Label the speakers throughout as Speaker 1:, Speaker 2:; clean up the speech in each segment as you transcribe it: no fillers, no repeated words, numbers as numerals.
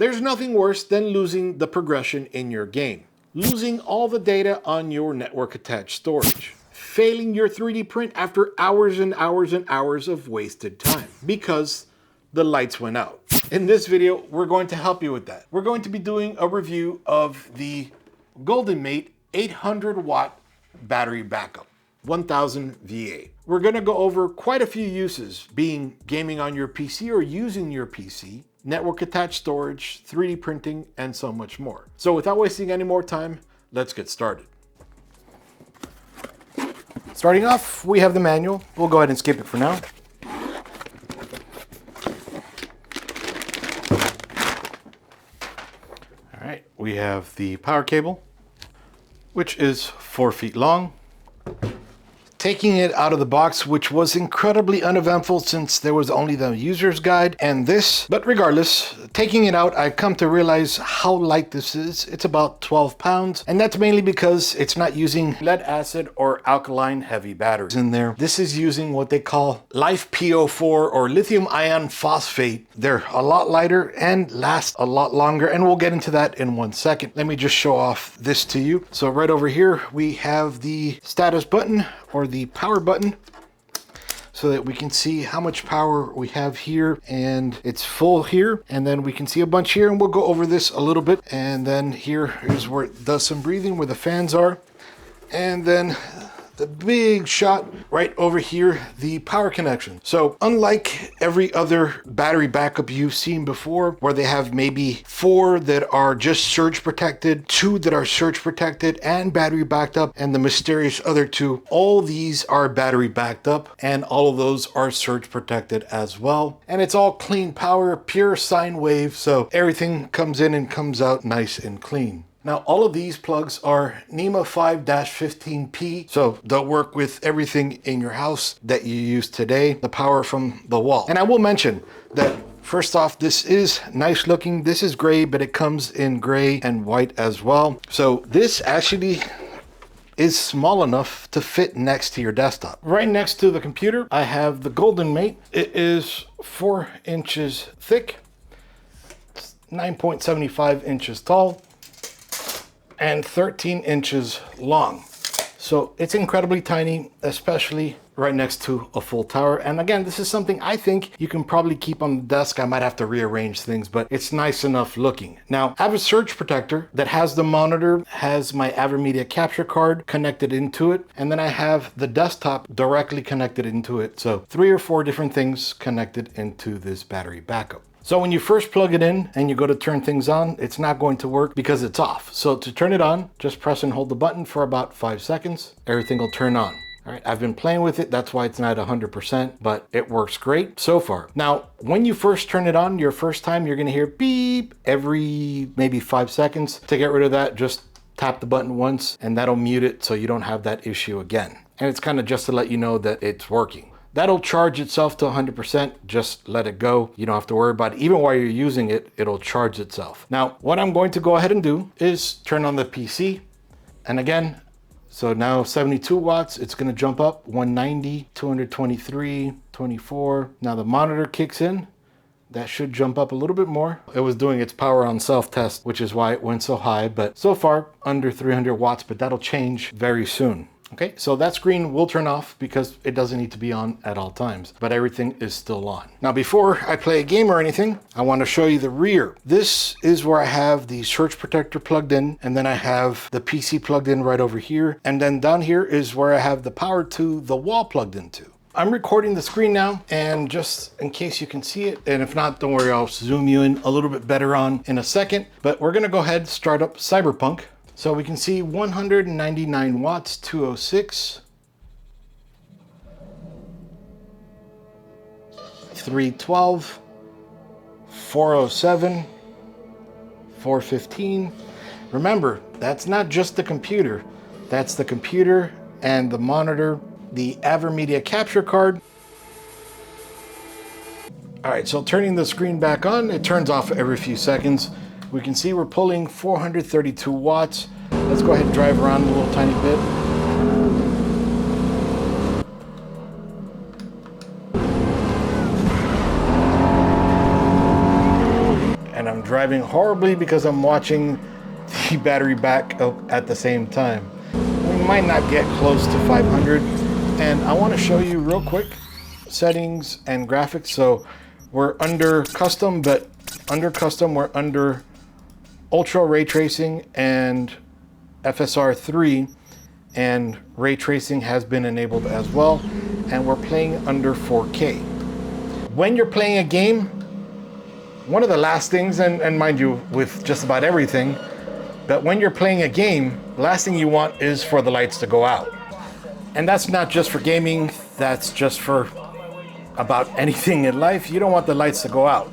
Speaker 1: There's nothing worse than losing the progression in your game, losing all the data on your network attached storage, failing your 3D print after hours and hours and hours of wasted time because the lights went out. In this video, we're going to help you with that. We're going to be doing a review of the GoldenMate 800 watt battery backup, 1000 VA. We're going to go over quite a few uses, being gaming on your PC or using your PC, network attached storage, 3D printing, and so much more. So without wasting any more time, let's get started. Starting off, we have the manual. We'll go ahead and skip it for now. All right, we have the power cable, which is 4 feet long. Taking it out of the box, which was incredibly uneventful since there was only the user's guide and this, but regardless, taking it out, I've come to realize how light this is. It's about 12 pounds, and that's mainly because it's not using lead acid or alkaline heavy batteries in there. This is using what they call LiFePO4 or lithium ion phosphate. They're a lot lighter and last a lot longer, and we'll get into that in 1 second. Let me just show off this to you. So right over here, we have the status button or the power button so that we can see how much power we have here, and it's full here, and then we can see a bunch here, and we'll go over this a little bit. And then here is where it does some breathing, where the fans are, and then the big shot right over here, the power connection. So unlike every other battery backup you've seen before, where they have maybe 4 that are just surge protected, 2 that are surge protected and battery backed up, and the mysterious other 2, all these are battery backed up, and all of those are surge protected as well. And it's all clean power, pure sine wave, so everything comes in and comes out nice and clean. Now, all of these plugs are NEMA 5-15P, so they'll work with everything in your house that you use today, the power from the wall. And I will mention that first off, this is nice looking. This is gray, but it comes in gray and white as well. So this actually is small enough to fit next to your desktop. Right next to the computer, I have the GoldenMate. It is 4 inches thick, 9.75 inches tall, and 13 inches long. So it's incredibly tiny, especially right next to a full tower. And again, this is something I think you can probably keep on the desk. I might have to rearrange things, but it's nice enough looking. Now, I have a surge protector that has the monitor, has my AverMedia capture card connected into it, and then I have the desktop directly connected into it. So 3 or 4 different things connected into this battery backup. So when you first plug it in and you go to turn things on, it's not going to work because it's off. So to turn it on, just press and hold the button for about 5 seconds. Everything will turn on. All right, I've been playing with it. That's why it's not 100%, but it works great so far. Now, when you first turn it on, your first time, you're gonna hear beep every maybe 5 seconds. To get rid of that, just tap the button once and that'll mute it so you don't have that issue again. And it's kind of just to let you know that it's working. That'll charge itself to 100%, just let it go. You don't have to worry about it. Even while you're using it, it'll charge itself. Now, what I'm going to go ahead and do is turn on the PC. And again, so now 72 watts, it's gonna jump up, 190, 223, 24. Now the monitor kicks in. That should jump up a little bit more. It was doing its power on self-test, which is why it went so high, but so far under 300 watts, but that'll change very soon. Okay, so that screen will turn off because it doesn't need to be on at all times, but everything is still on. Now, before I play a game or anything, I want to show you the rear. This is where I have the surge protector plugged in, and then I have the PC plugged in right over here. And then down here is where I have the power to the wall plugged into. I'm recording the screen now, and just in case you can see it, and if not, don't worry, I'll zoom you in a little bit better on in a second. But we're gonna go ahead and start up Cyberpunk. So we can see 199 watts, 206, 312, 407, 415. Remember, that's not just the computer. That's the computer and the monitor, the AverMedia capture card. All right, so turning the screen back on, it turns off every few seconds. We can see we're pulling 432 watts. Let's go ahead and drive around a little tiny bit. And I'm driving driving horribly because I'm watching the battery backup at the same time. We might not get close to 500. And I want to show you real quick settings and graphics. So we're under custom, but under custom, we're under ultra ray tracing and FSR 3, and ray tracing has been enabled as well. And we're playing under 4K. When you're playing a game, one of the last things, and mind you, with just about everything, but when you're playing a game, the last thing you want is for the lights to go out. And that's not just for gaming, that's just for about anything in life. You don't want the lights to go out.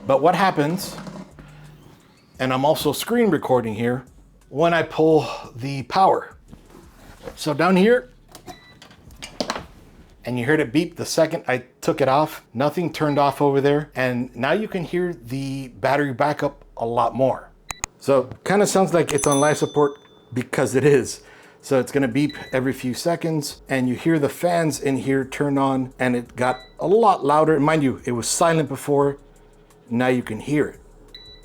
Speaker 1: But what happens, and I'm also screen recording here, when I pull the power. So down here, and you heard it beep the second I took it off, nothing turned off over there. And now you can hear the battery backup a lot more. So kind of sounds like it's on life support because it is. So it's gonna beep every few seconds, and you hear the fans in here turn on, and it got a lot louder. Mind you, it was silent before, now you can hear it.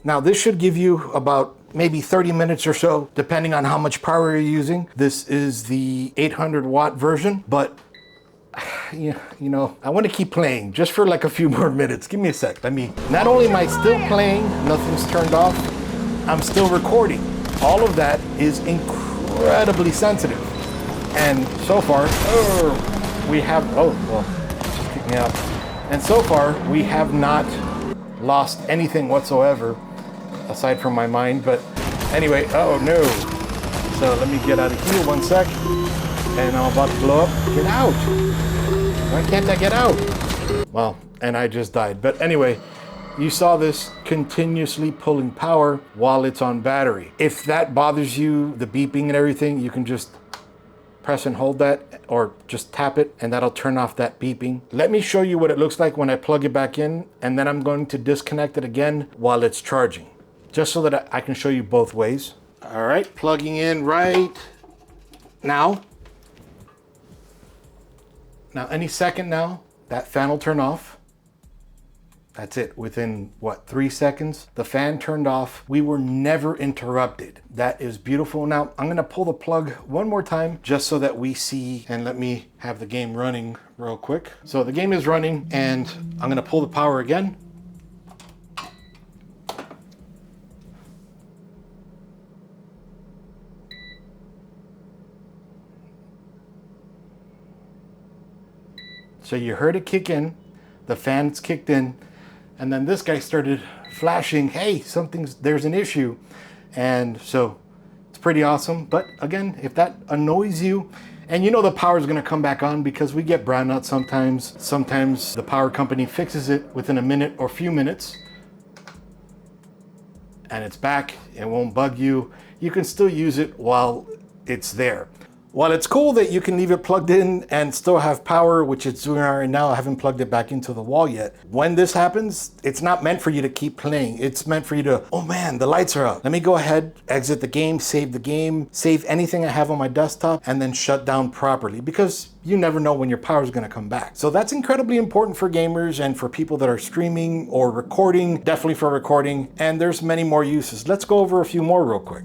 Speaker 1: Now this should give you about maybe 30 minutes or so, depending on how much power you're using. This is the 800 watt version, but you know, I want to keep playing just for like a few more minutes. Give me a sec. Not only am I still playing, nothing's turned off, I'm still recording. All of that is incredibly sensitive. And so far, we have, just kick me out. And so far, we have not lost anything whatsoever, aside from my mind. But anyway, oh no. So let me get out of here 1 sec. And I'm about to blow up. Get out. Why can't I get out? Well, and I just died. But anyway, you saw this continuously pulling power while it's on battery. If that bothers you, the beeping and everything, you can just press and hold that, or just tap it, and that'll turn off that beeping. Let me show you what it looks like when I plug it back in, and then I'm going to disconnect it again while it's charging, just so that I can show you both ways. All right, plugging in right now. Now, any second now, that fan will turn off. That's it, within what, 3 seconds? The fan turned off. We were never interrupted. That is beautiful. Now, I'm gonna pull the plug one more time just so that we see, and let me have the game running real quick. So the game is running, and I'm gonna pull the power again. So you heard it kick in, the fans kicked in, and then this guy started flashing, hey, there's an issue. And so it's pretty awesome. But again, if that annoys you, and you know the power is gonna come back on because we get brownouts sometimes. Sometimes the power company fixes it within a minute or few minutes, and it's back, it won't bug you. You can still use it while it's there. While it's cool that you can leave it plugged in and still have power, which it's doing right now, I haven't plugged it back into the wall yet. When this happens, it's not meant for you to keep playing. It's meant for you to, oh man, the lights are out. Let me go ahead, exit the game, save anything I have on my desktop, and then shut down properly, because you never know when your power is gonna come back. So that's incredibly important for gamers and for people that are streaming or recording, definitely for recording, and there's many more uses. Let's go over a few more real quick.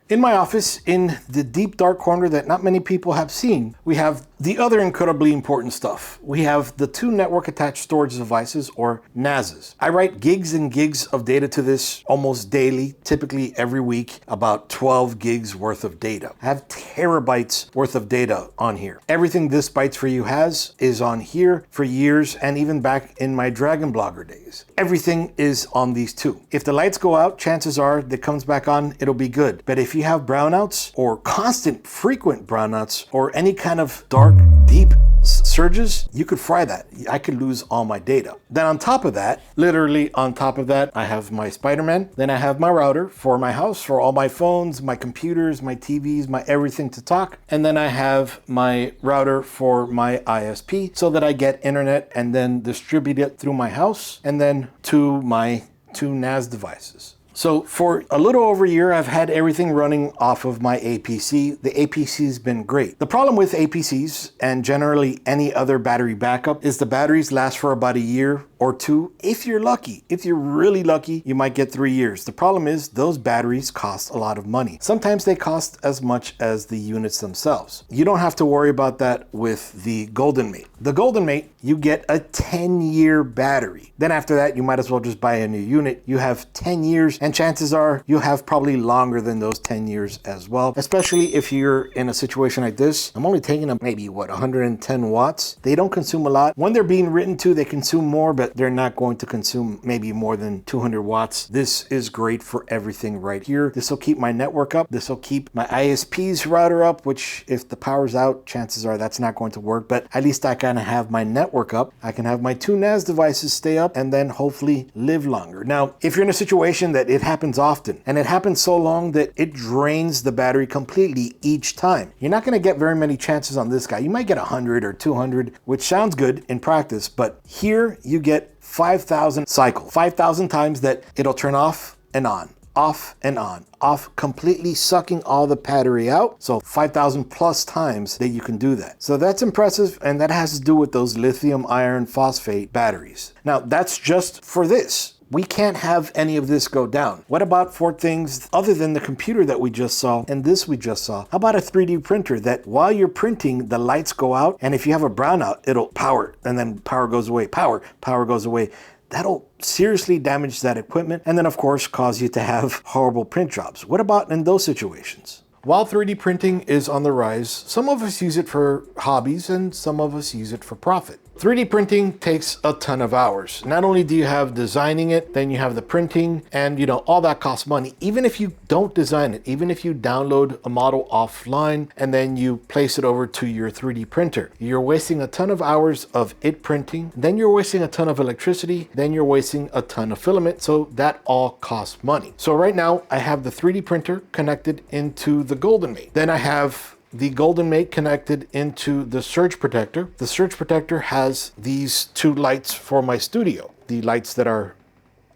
Speaker 1: In my office, in the deep dark corner that not many people have seen, we have the other incredibly important stuff. We have the 2 network attached storage devices, or NASs. I write gigs and gigs of data to this almost daily, typically every week, about 12 gigs worth of data. I have terabytes worth of data on here. Everything ThisBytesForYou has is on here for years, and even back in my Dragon Blogger days. Everything is on these 2. If the lights go out, chances are that comes back on, it'll be good. But if you have brownouts, or constant frequent brownouts, or any kind of dark, deep surges, you could fry that. I could lose all my data. Then on top of that, literally on top of that, I have my Spider-Man. Then I have my router for my house, for all my phones, my computers, my TVs, my everything to talk. And then I have my router for my ISP so that I get internet and then distribute it through my house and then to my 2 NAS devices. So for a little over a year, I've had everything running off of my APC. The APC's been great. The problem with APCs, and generally any other battery backup, is the batteries last for about a year or 2. If you're lucky, if you're really lucky, you might get 3 years. The problem is those batteries cost a lot of money. Sometimes they cost as much as the units themselves. You don't have to worry about that with the GoldenMate. The GoldenMate, you get a 10-year battery. Then after that, you might as well just buy a new unit. You have 10 years, and chances are you'll have probably longer than those 10 years as well, especially if you're in a situation like this. I'm only taking them maybe, 110 watts. They don't consume a lot. When they're being written to, they consume more, but they're not going to consume maybe more than 200 watts. This is great for everything right here. This will keep my network up. This will keep my ISP's router up, which if the power's out, chances are that's not going to work, but at least I can have my network up. I can have my 2 NAS devices stay up and then hopefully live longer. Now, if you're in a situation that it happens often and it happens so long that it drains the battery completely each time, you're not going to get very many chances on this guy. You might get 100 or 200, which sounds good in practice, but here you get 5,000 cycles, 5,000 times that it'll turn off and on, off and on, off, completely sucking all the battery out. So 5,000 plus times that you can do that. So that's impressive, and that has to do with those lithium iron phosphate batteries. Now that's just for this. We can't have any of this go down. What about for things other than the computer that we just saw and this we just saw? How about a 3D printer that while you're printing, the lights go out, and if you have a brownout, it'll power, and then power goes away, power goes away. That'll seriously damage that equipment, and then of course cause you to have horrible print jobs. What about in those situations? While 3D printing is on the rise, some of us use it for hobbies and some of us use it for profit. 3D printing takes a ton of hours. Not only do you have designing it, then you have the printing, and all that costs money. Even if you don't design it, even if you download a model offline and then you place it over to your 3D printer, you're wasting a ton of hours of it printing, then you're wasting a ton of electricity, then you're wasting a ton of filament, so that all costs money. So right now I have the 3D printer connected into the GoldenMate. Then I have the GoldenMate connected into the surge protector. The surge protector has these 2 lights for my studio, the lights that are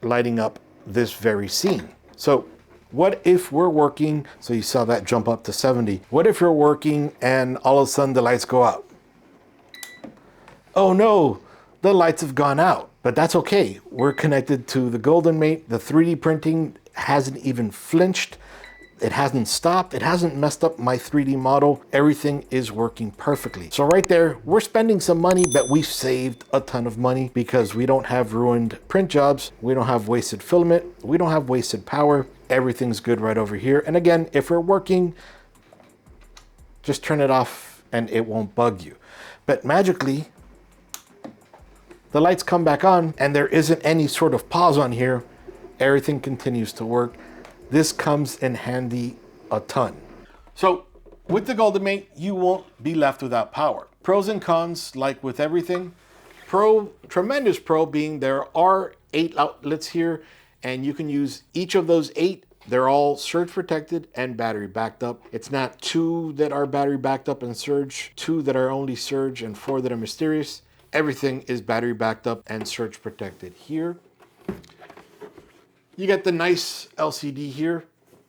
Speaker 1: lighting up this very scene. So what if we're working, so you saw that jump up to 70. What if you're working and all of a sudden the lights go out? Oh no, the lights have gone out, but that's okay. We're connected to the GoldenMate. The 3D printing hasn't even flinched. It hasn't stopped. It hasn't messed up my 3D model. Everything is working perfectly. So right there, we're spending some money, but we've saved a ton of money because we don't have ruined print jobs. We don't have wasted filament. We don't have wasted power. Everything's good right over here. And again, if we're working, just turn it off and it won't bug you. But magically, the lights come back on and there isn't any sort of pause on here. Everything continues to work. This comes in handy a ton. So with the GoldenMate, you won't be left without power. Pros and cons, like with everything. Tremendous pro being there are 8 outlets here, and you can use each of those 8. They're all surge protected and battery backed up. It's not 2 that are battery backed up and surge, 2 that are only surge, and 4 that are mysterious. Everything is battery backed up and surge protected here. You get the nice LCD here,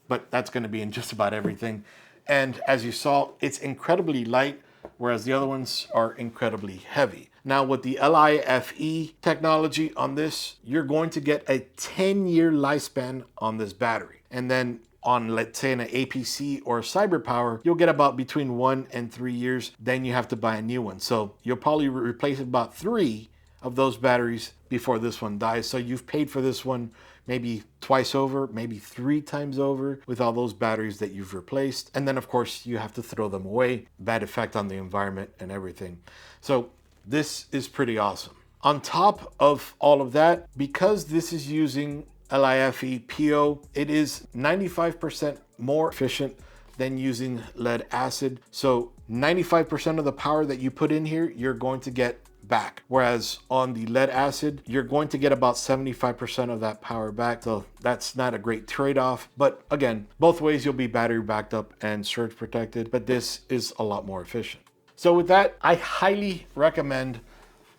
Speaker 1: but that's going to be in just about everything. And as you saw, it's incredibly light, whereas the other ones are incredibly heavy. Now with the LIFE technology on this, you're going to get a 10-year lifespan on this battery. And then on, let's say, an APC or CyberPower, you'll get about between 1 and 3 years. Then you have to buy a new one. So you'll probably replace about 3 of those batteries before this one dies. So you've paid for this one maybe twice over, maybe 3 times over with all those batteries that you've replaced. And then of course you have to throw them away. Bad effect on the environment and everything. So this is pretty awesome. On top of all of that, because this is using LIFE PO, it is 95% more efficient than using lead acid. So 95% of the power that you put in here, you're going to get back. Whereas on the lead acid, you're going to get about 75% of that power back. So that's not a great trade-off. But again, both ways you'll be battery backed up and surge protected, but this is a lot more efficient. So with that, I highly recommend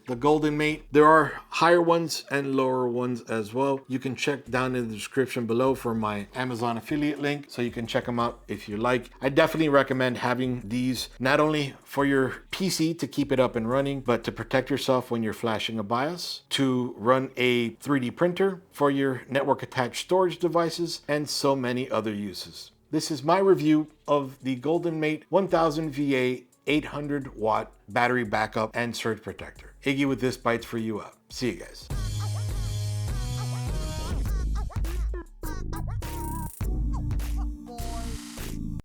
Speaker 1: the GoldenMate. There are higher ones and lower ones as well. You can check down in the description below for my Amazon affiliate link, so you can check them out if you like. I definitely recommend having these not only for your PC to keep it up and running, but to protect yourself when you're flashing a BIOS, to run a 3D printer for your network attached storage devices, and so many other uses. This is my review of the GoldenMate 1000 VA 800 watt battery backup and surge protector. Iggy with ThisBytesForYou out. See you guys.